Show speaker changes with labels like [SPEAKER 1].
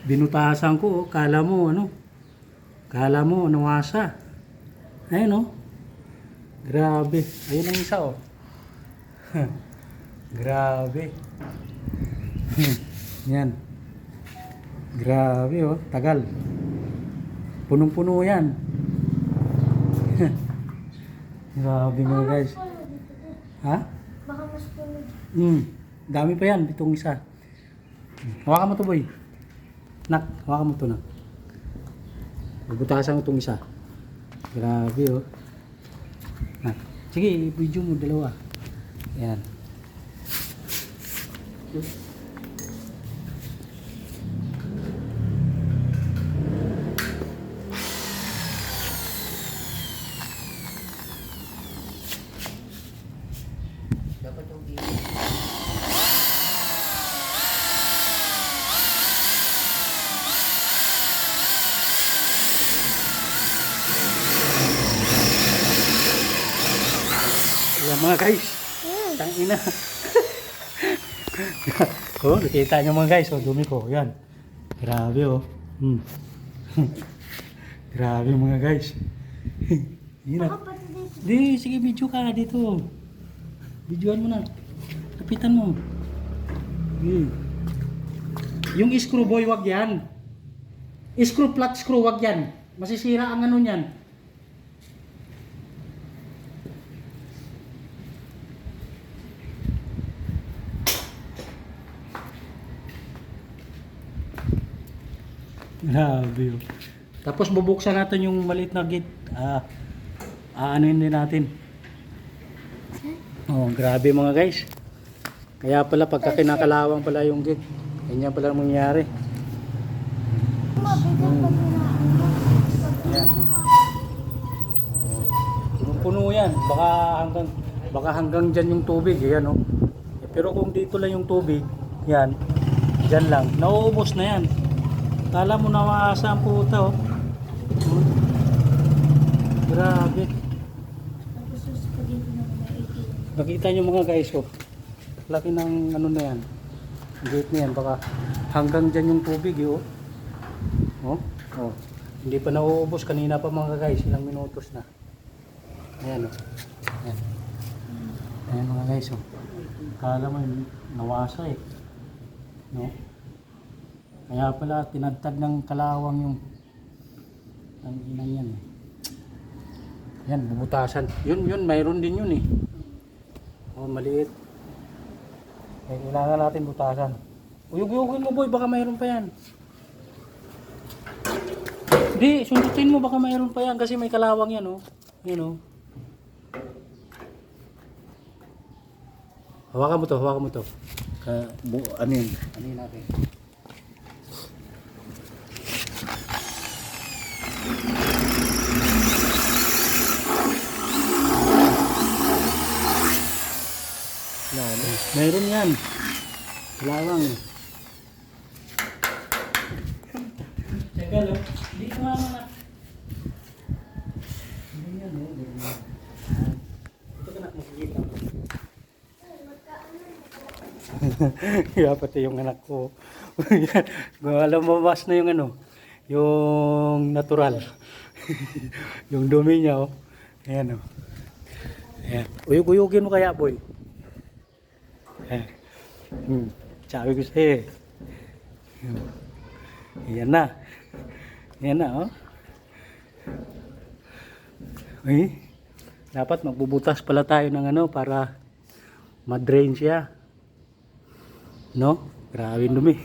[SPEAKER 1] Binutasan ko, oh. Kala mo nawasa. Ayun oh. Grabe. Ayun ang isa oh. Grabe. Yan. Grabe oh, tagal. Punong-puno yan. Grabe mga guys. Ha?
[SPEAKER 2] Baka mas puno.
[SPEAKER 1] Dami pa yan, itong isa. Hawakan mo to boy. Nak, hawakan mo to nak. Bubutasan mo itong isa. Grabe oh. Nak. Sige, video mo dalawa. Yan.
[SPEAKER 3] Dapat yung
[SPEAKER 1] Ayan mga guys. Tangina. Oh, nakita nyo mga guys. Oh, dumi ko. Yan. Grabe oh. Grabe mga guys. Yan.
[SPEAKER 2] Baka pati dito.
[SPEAKER 1] Di, sige video ka dito. Videoan mo na. Kapitan mo. Yung screw boy, wag yan. Screw flat screw, wag yan. Masisira ang ano niyan. Grabe oh. Tapos bubuksan natin yung maliit na gate. Anuin din natin. Oh, grabe mga guys. Kaya pala pagka kinakalawang pala yung gate, ganyan pala mangyayari.
[SPEAKER 2] Mabigat pag
[SPEAKER 1] Ayan. Puno yan. Baka hanggang dyan yung tubig. Ayan oh. Pero kung dito lang yung tubig, yan. Dyan lang. Nauubos na yan. Kala mo nawasa ang puta oh. Grabe.
[SPEAKER 2] Tapos yung spaghetti na may itin.
[SPEAKER 1] Nakita nyo mga guys oh. Laki ng ano na yan. Gate na yan. Baka hanggang dyan yung tubig oh. Oh. Oh. Hindi pa nauubos. Kanina pa mga guys. Ilang minutos na. Ayan oh. Ayan. Ayan mga guys oh. Kala mo nawasa eh. No? Kaya pala tinadtad ng kalawang yung ang inang yan eh. Yan, bubutasan. Yun, mayroon din yun eh. Oh, maliit. Eh, kailangan natin butasan. Uyug-uyugin mo boy, baka mayroon pa yan. Di, sundutin mo, baka mayroon pa yan kasi may kalawang yan oh. Yan oh. Hawakan mo to. Anin natin. Mayroon yan. Kalawang. Teka lang. Dito nga na. Ganyan o. Ito ka na. Makikita mo. Kaya pati yung anak ko. Alam mo, mas na yung ano. Yung natural. Yung dumi niya o. Ayan o. Ayan. Uyug-uyugin mo kaya boy. Sabi ko sa'yo yan na oh. Dapat magbubutas pala tayo ng ano para ma-drain siya no, grabe dumi.